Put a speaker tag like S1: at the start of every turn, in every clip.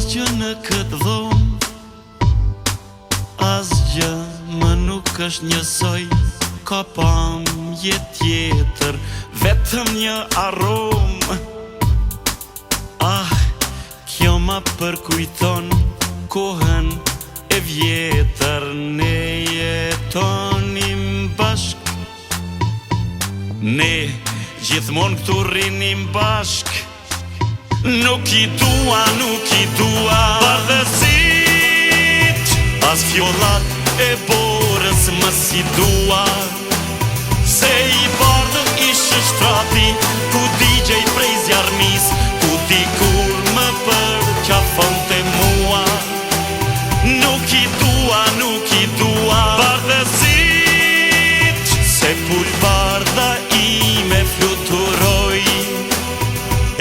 S1: Asgjë në këtë dhomë, asgjë më nuk është njësoj. Ka pamje tjetër, vetëm një aromë. Kjo ma përkujton kohën e vjetër. Ne jetonim bashk, ne gjithmon këtu rrinim bashk. Nuk i dua bardhësit, as fjollat e borës më si dua. Se i bardhëm ishë shtrati, ku digjej prej zjarmis, ku dikur më përqafon të mua. Nuk i dua bardhësit, se pull bardha ime fluturoj.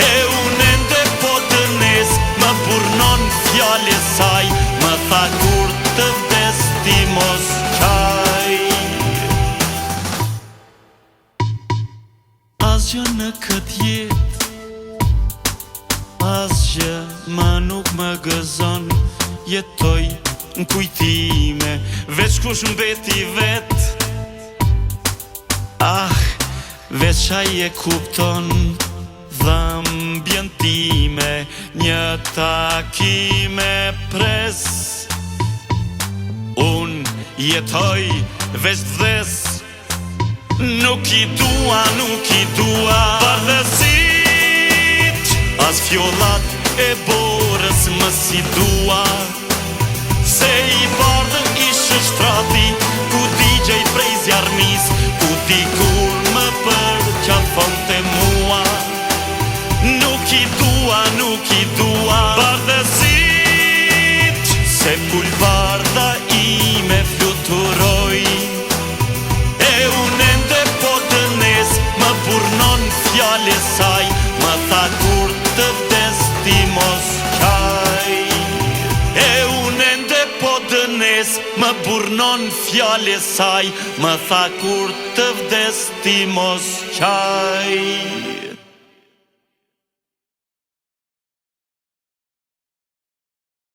S1: E unë ende po të nes, më burnon fjale saj, më tha kur të vdes ti mos qaj. Asgjë në këtë jetë, asgjë më nuk më gëzon. Jetoj në kujtime, veç kush mbeti vet. Veç ai e kupton dhëmbjen time. Një takime pres, unë jetoj veç vdes. Nuk i dua bardhësit, as fjollat e borës më si dua. Se i bardhëm ishë shtrati, ku digjej prej zjarmis, ku dikur më përqafon të mua. Nuk i dua bardhësit, se pull bardha ime fluturoj. E unë ende po të nes, më burnon fjale saj, më tha kur të vdes ti mos qaj. E unë ende po të nes, më burnon fjale saj, më tha kur të vdes ti mos qaj.